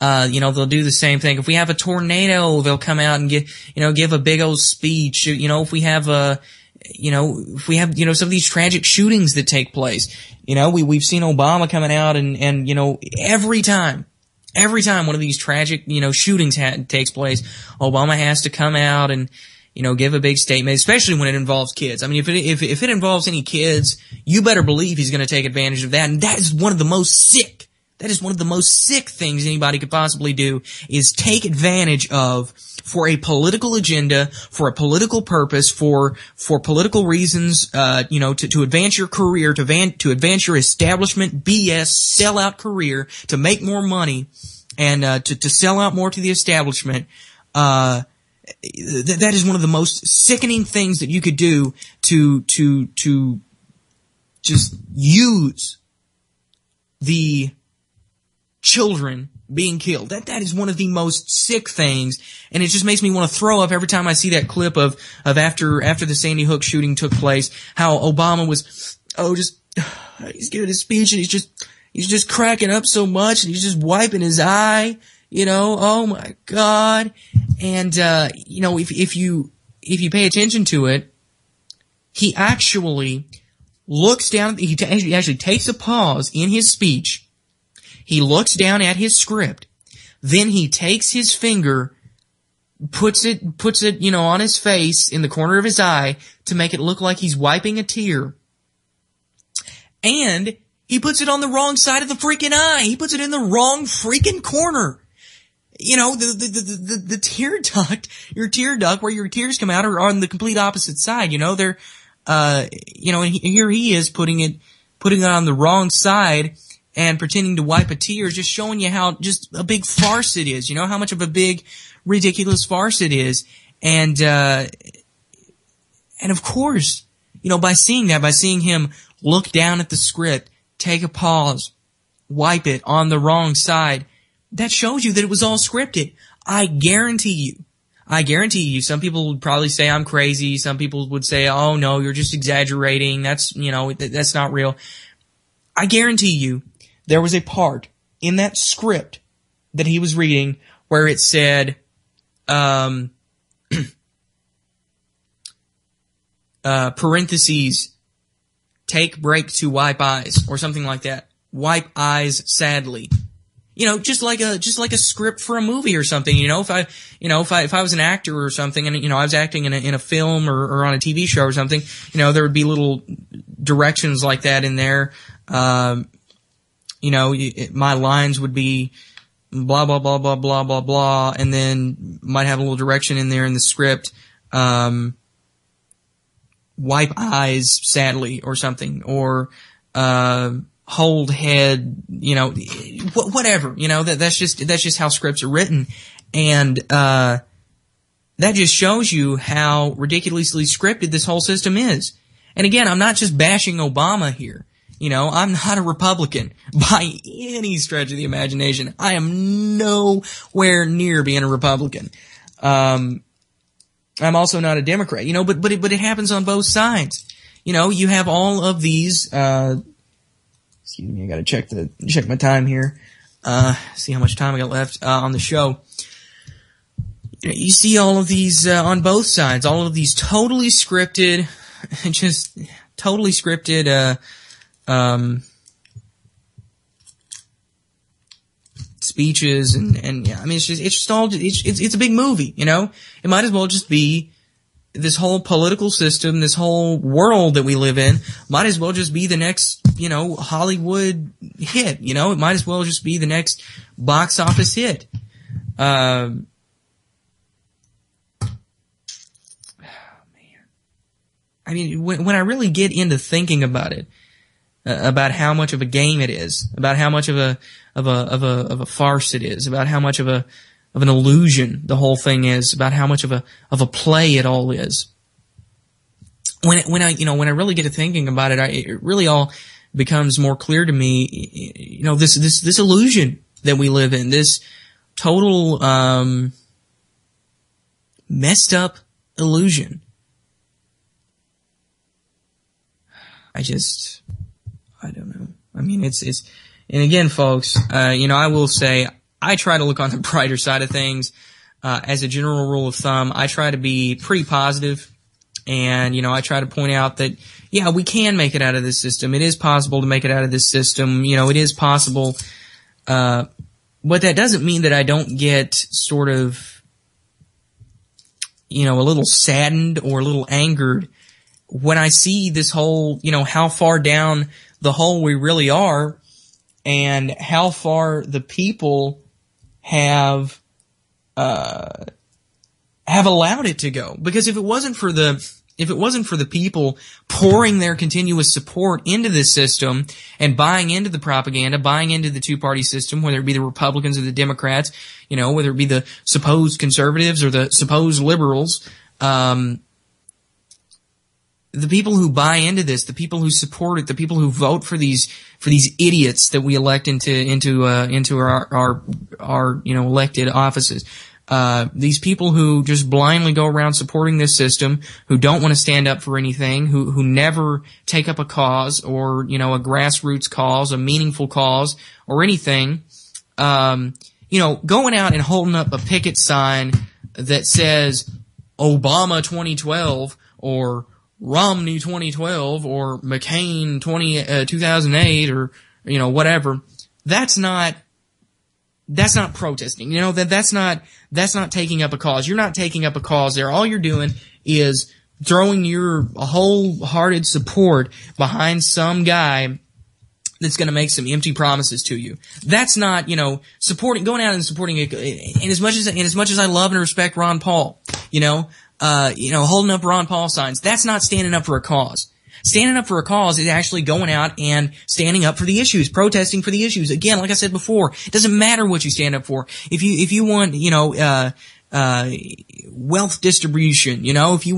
they'll do the same thing. If we have a tornado, they'll come out and give a big old speech. If we have some of these tragic shootings that take place, we've seen Obama coming out and every time one of these tragic, shootings takes place, Obama has to come out and, give a big statement, especially when it involves kids. I mean, if it involves any kids, you better believe he's going to take advantage of that. And that is one of the most sick things anybody could possibly do, is take advantage of, for a political agenda, for a political purpose, for political reasons, to advance your career, to advance your establishment BS sellout career, to make more money, and to sell out more to the establishment. That is one of the most sickening things that you could do to just use the children being killed. That is one of the most sick things, and it just makes me want to throw up every time I see that clip of after the Sandy Hook shooting took place, how Obama was, he's giving his speech and he's just cracking up so much, and he's just wiping his eye. Oh my God. And, if you pay attention to it, he actually looks down, he actually takes a pause in his speech. He looks down at his script. Then he takes his finger, puts it, on his face in the corner of his eye to make it look like he's wiping a tear. And he puts it on the wrong side of the freaking eye. He puts it in the wrong freaking corner. The tear duct, your tear duct where your tears come out are on the complete opposite side. They're, and here he is putting it on the wrong side and pretending to wipe a tear, just showing you how just a big farce it is. How much of a big, ridiculous farce it is. And of course, by seeing him look down at the script, take a pause, wipe it on the wrong side, that shows you that it was all scripted. I guarantee you, some people would probably say I'm crazy. Some people would say, oh no, you're just exaggerating. That's not real. I guarantee you, there was a part in that script that he was reading where it said, parentheses, take break to wipe eyes, or something like that. Wipe eyes sadly. Just like a script for a movie or something. If I was an actor or something, and I was acting in a film or on a TV show or something, there would be little directions like that in there. My lines would be blah blah blah blah blah blah blah, and then might have a little direction in there in the script, wipe eyes sadly or something, or hold head, whatever, that's just how scripts are written. And, that just shows you how ridiculously scripted this whole system is. And again, I'm not just bashing Obama here. I'm not a Republican by any stretch of the imagination. I am nowhere near being a Republican. I'm also not a Democrat, but it happens on both sides. You have all of these, excuse me, I gotta check my time here, see how much time I got left, on the show. You see all of these, on both sides, all of these totally scripted, just totally speeches and yeah, I mean, it's just all, it's a big movie, you know? It might as well just be this whole political system, this whole world that we live in, might as well just be the next, you know, Hollywood hit, you know? It might as well just be the next box office hit. Man. I mean, when I really get into thinking about it, about how much of a game it is, about how much of a farce it is, about how much of an illusion the whole thing is, about how much of a play it all is. When I really get to thinking about it, it really all becomes more clear to me, you know, this illusion that we live in, this total, messed up illusion. I don't know. I mean, and again, folks, you know, I will say, I try to look on the brighter side of things. As a general rule of thumb, I try to be pretty positive, and, you know, I try to point out that, yeah, we can make it out of this system. It is possible to make it out of this system. You know, it is possible. But that doesn't mean that I don't get sort of, you know, a little saddened or a little angered when I see this whole, you know, how far down the hole we really are, and how far the people have allowed it to go. Because if it wasn't for the people pouring their continuous support into this system and buying into the propaganda, buying into the two-party system, whether it be the Republicans or the Democrats, you know, whether it be the supposed conservatives or the supposed liberals, the people who buy into this, the people who support it, the people who vote for these idiots that we elect into our you know, elected offices, these people who just blindly go around supporting this system, who don't want to stand up for anything, who never take up a cause or, you know, a grassroots cause, a meaningful cause or anything, you know, going out and holding up a picket sign that says Obama 2012 or Romney 2012 or McCain 2008 or, you know, whatever. That's not protesting. You know, that's not taking up a cause. You're not taking up a cause there. All you're doing is throwing your wholehearted support behind some guy that's going to make some empty promises to you. That's not, you know, going out and supporting it. And as much as I love and respect Ron Paul, you know, holding up Ron Paul signs, that's not standing up for a cause. Standing up for a cause is actually going out and standing up for the issues, protesting for the issues. Again, like I said before, it doesn't matter what you stand up for. If you want, you know, wealth distribution, you know, if you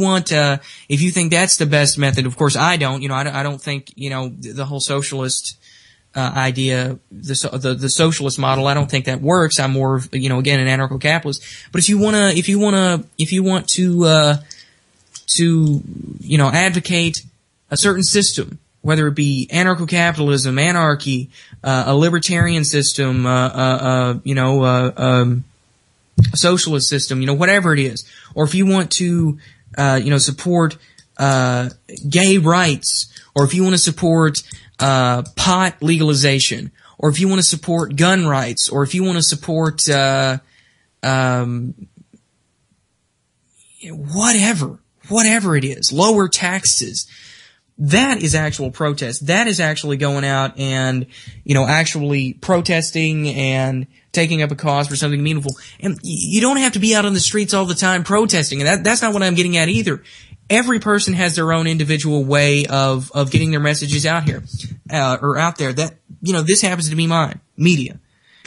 think that's the best method, of course I don't, you know, I don't think, you know, the whole socialist idea, the socialist model, I don't think that works. I'm more of, you know, again, an anarcho-capitalist. But if you want to, you know, advocate a certain system, whether it be anarcho-capitalism, anarchy, a libertarian system, you know, a socialist system, you know, whatever it is, or if you want to, you know, support gay rights, or if you want to support pot legalization, or if you want to support gun rights, or if you want to support whatever it is, lower taxes, that is actual protest. That is actually going out and, you know, actually protesting and taking up a cause for something meaningful. And you don't have to be out on the streets all the time protesting, and that's not what I'm getting at either. Every person has their own individual way of getting their messages out here, or out there. That, you know, this happens to be mine. Media.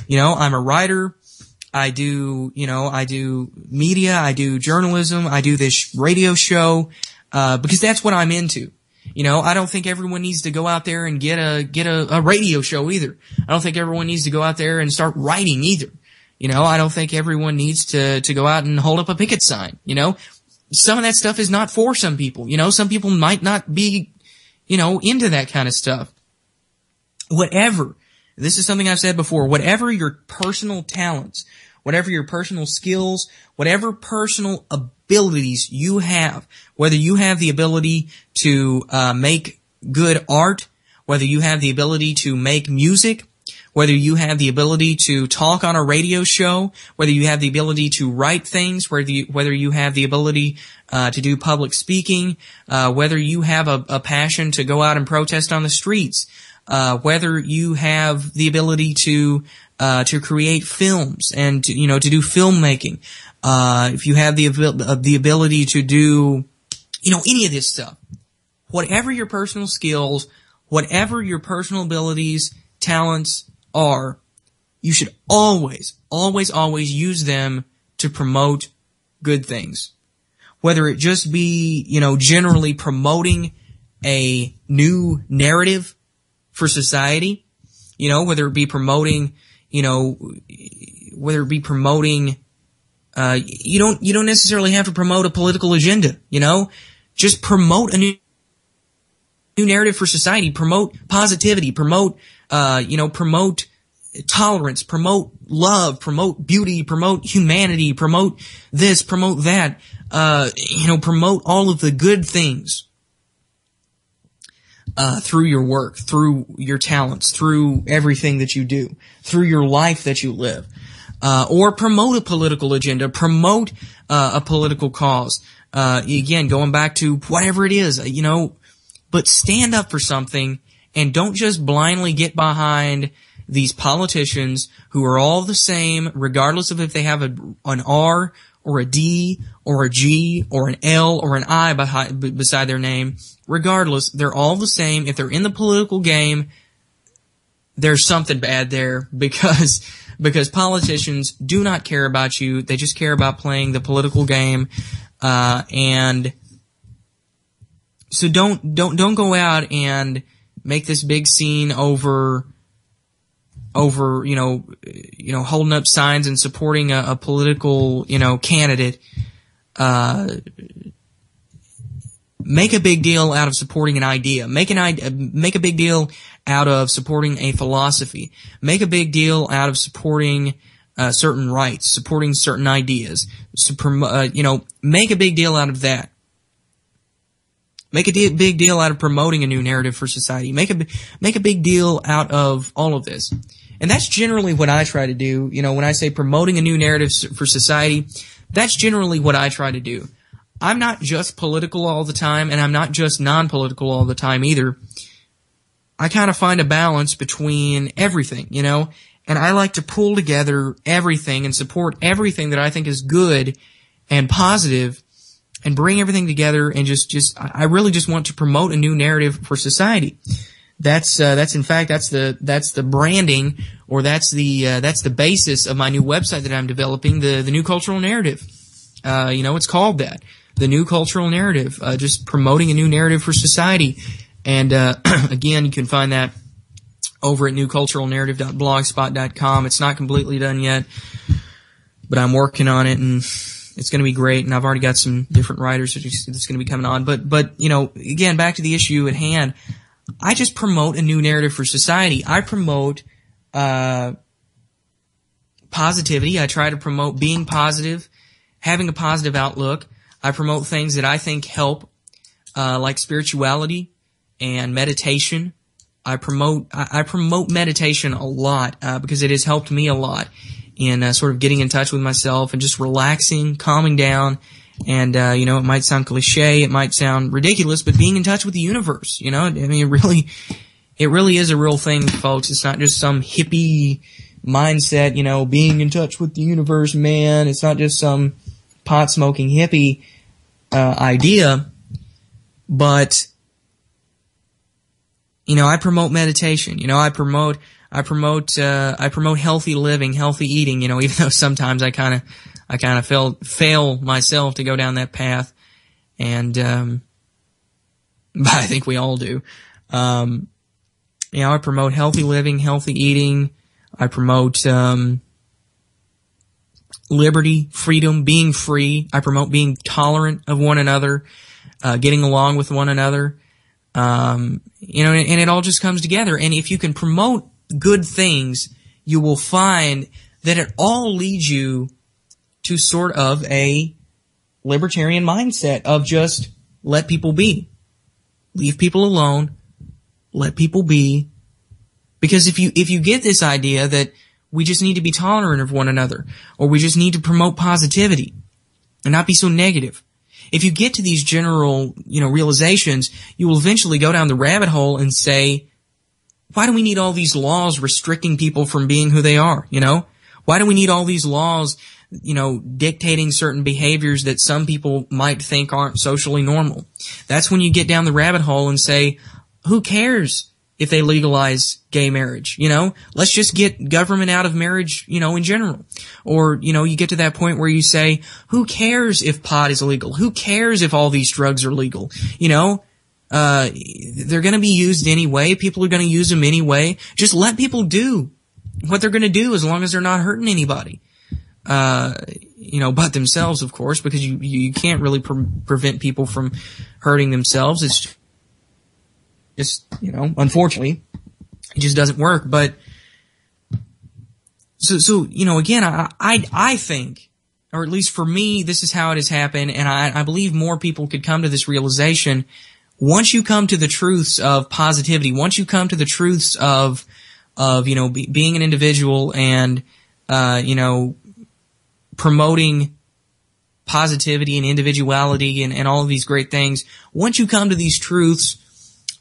You know, I'm a writer. I do media. I do journalism. I do this radio show, because that's what I'm into. You know, I don't think everyone needs to go out there and get a radio show either. I don't think everyone needs to go out there and start writing either. You know, I don't think everyone needs to go out and hold up a picket sign. You know, some of that stuff is not for some people. You know, some people might not be, you know, into that kind of stuff. Whatever. This is something I've said before. Whatever your personal talents, whatever your personal skills, whatever personal abilities you have, whether you have the ability to make good art, whether you have the ability to make music, whether you have the ability to talk on a radio show, whether you have the ability to write things, whether you have the ability to do public speaking, whether you have a passion to go out and protest on the streets, whether you have the ability to create films and to do filmmaking, if you have the ability to do, any of this stuff, whatever your personal skills, whatever your personal abilities, talents are, you should always, always, always use them to promote good things. Whether it just be, generally promoting a new narrative for society, whether it be promoting, you don't necessarily have to promote a political agenda, just promote a new narrative for society, promote positivity, promote tolerance, promote love, promote beauty, promote humanity, promote this, promote that, promote all of the good things, through your work, through your talents, through everything that you do, through your life that you live, or promote a political agenda, promote, a political cause, again, going back to whatever it is, but stand up for something and don't just blindly get behind these politicians who are all the same, regardless of if they have an R or a D or a G or an L or an I beside their name. Regardless, they're all the same. If they're in the political game, there's something bad there because politicians do not care about you. They just care about playing the political game, and so don't go out and make this big scene over holding up signs and supporting a political candidate. Make a big deal out of supporting an idea. Make a big deal out of supporting a philosophy. Make a big deal out of supporting certain rights, supporting certain ideas. Make a big deal out of that. Make a big deal out of promoting a new narrative for society. Make a big deal out of all of this. And that's generally what I try to do. When I say promoting a new narrative for society, that's generally what I try to do. I'm not just political all the time, and I'm not just non-political all the time either. I kind of find a balance between everything, and I like to pull together everything and support everything that I think is good and positive and bring everything together and I really just want to promote a new narrative for society. That's the branding, or that's the basis of my new website that I'm developing, the New Cultural Narrative. It's called that. The New Cultural Narrative, just promoting a new narrative for society. And, again, you can find that over at newculturalnarrative.blogspot.com. It's not completely done yet, but I'm working on it, and it's going to be great. And I've already got some different writers that's going to be coming on. But, again, back to the issue at hand. I just promote a new narrative for society. I promote, positivity. I try to promote being positive, having a positive outlook. I promote things that I think help, like spirituality and meditation. I promote meditation a lot, because it has helped me a lot in, sort of getting in touch with myself and just relaxing, calming down. And, it might sound cliche, it might sound ridiculous, but being in touch with the universe, it really is a real thing, folks. It's not just some hippie mindset, being in touch with the universe, man. It's not just some pot-smoking hippie idea, but I promote meditation. I promote healthy living, healthy eating. Even though sometimes I kind of fail myself to go down that path, and but I think we all do. I promote healthy living, healthy eating. I promote liberty, freedom, being free. I promote being tolerant of one another, getting along with one another. And it all just comes together. And if you can promote good things, you will find that it all leads you to sort of a libertarian mindset of just let people be. Leave people alone. Let people be. Because if you get this idea that we just need to be tolerant of one another, or we just need to promote positivity and not be so negative, if you get to these general, realizations, you will eventually go down the rabbit hole and say, why do we need all these laws restricting people from being who they are, Why do we need all these laws, dictating certain behaviors that some people might think aren't socially normal? That's when you get down the rabbit hole and say, who cares if they legalize gay marriage? Let's just get government out of marriage, in general. Or, you get to that point where you say, who cares if pot is illegal? Who cares if all these drugs are legal? They're going to be used anyway. People are going to use them anyway. Just let people do what they're going to do as long as they're not hurting anybody. But themselves, of course, because you can't really prevent people from hurting themselves. It's just, unfortunately, it just doesn't work. But, so, again, I think, or at least for me, this is how it has happened, and I believe more people could come to this realization. Once you come to the truths of positivity, once you come to the truths of being an individual and, promoting positivity and individuality and all of these great things, once you come to these truths,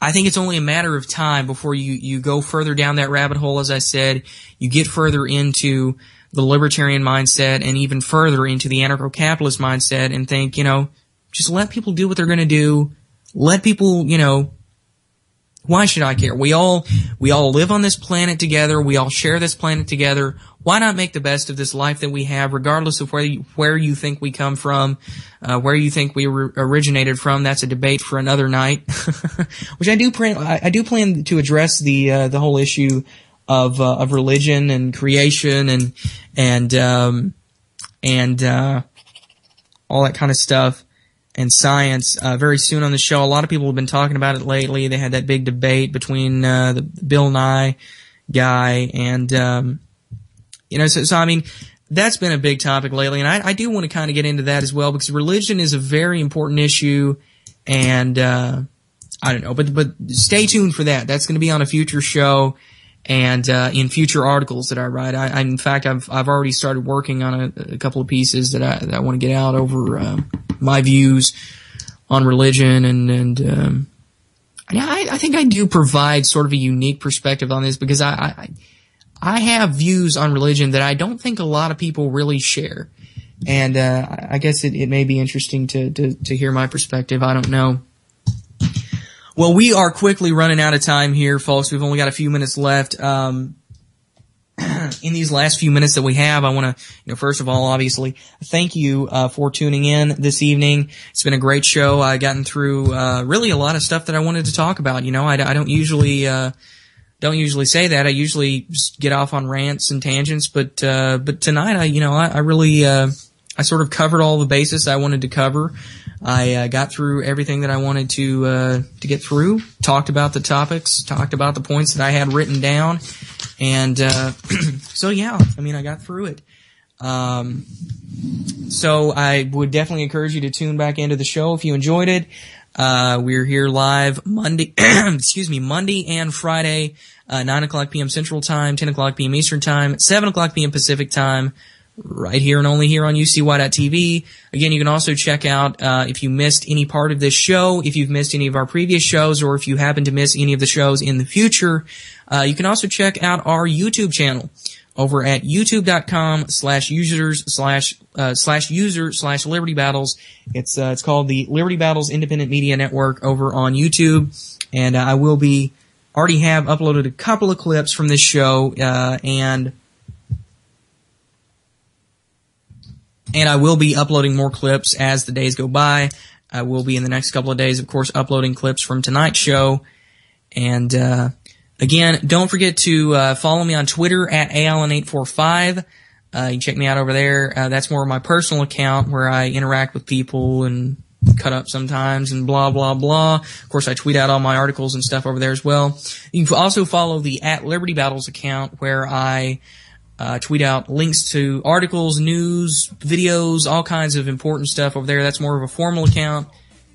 I think it's only a matter of time before you go further down that rabbit hole, as I said. You get further into the libertarian mindset and even further into the anarcho-capitalist mindset and think, just let people do what they're going to do. Let people, why should I care? We all live on this planet together. We all share this planet together. Why not make the best of this life that we have, regardless of where you think we come from, where you think we originated from? That's a debate for another night. Which I do plan to address the whole issue of religion and creation and all that kind of stuff. And science, very soon on the show. A lot of people have been talking about it lately. They had that big debate between, the Bill Nye guy and, so I mean, that's been a big topic lately. And I do want to kind of get into that as well, because religion is a very important issue. And, I don't know, but stay tuned for that. That's going to be on a future show and, in future articles that I write. In fact, I've already started working on a couple of pieces that I want to get out over, my views on religion and I think I do provide sort of a unique perspective on this, because I have views on religion that I don't think a lot of people really share. And, I guess it may be interesting to hear my perspective. I don't know. Well, we are quickly running out of time here, folks. We've only got a few minutes left. In these last few minutes that we have, I want to, first of all, obviously, thank you for tuning in this evening. It's been a great show. I've gotten through really a lot of stuff that I wanted to talk about. I don't usually say that. I usually just get off on rants and tangents, but tonight I really I sort of covered all the bases I wanted to cover. I got through everything that I wanted to get through, talked about the topics, talked about the points that I had written down, and so yeah, I got through it. So I would definitely encourage you to tune back into the show if you enjoyed it. We're here live Monday, Monday and Friday, 9:00 p.m. Central Time, 10:00 p.m. Eastern Time, 7:00 p.m. Pacific Time, right here and only here on UCY.TV. Again, you can also check out, if you missed any part of this show, if you've missed any of our previous shows, or if you happen to miss any of the shows in the future, you can also check out our YouTube channel over at youtube.com/user/Liberty Battles. It's called the Liberty Battles Independent Media Network over on YouTube. And, I will already have uploaded a couple of clips from this show, and I will be uploading more clips as the days go by. I will be in the next couple of days, of course, uploading clips from tonight's show. And, again, don't forget to follow me on Twitter at ALN845. You can check me out over there. That's more of my personal account where I interact with people and cut up sometimes and blah, blah, blah. Of course, I tweet out all my articles and stuff over there as well. You can also follow the at Liberty Battles account where I tweet out links to articles, news, videos, all kinds of important stuff over there. That's more of a formal account.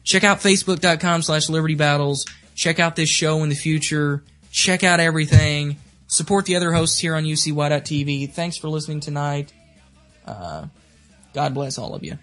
Check out Facebook.com/Liberty Battles. Check out this show in the future. Check out everything. support the other hosts here on UCY.TV. Thanks for listening tonight. God bless all of you.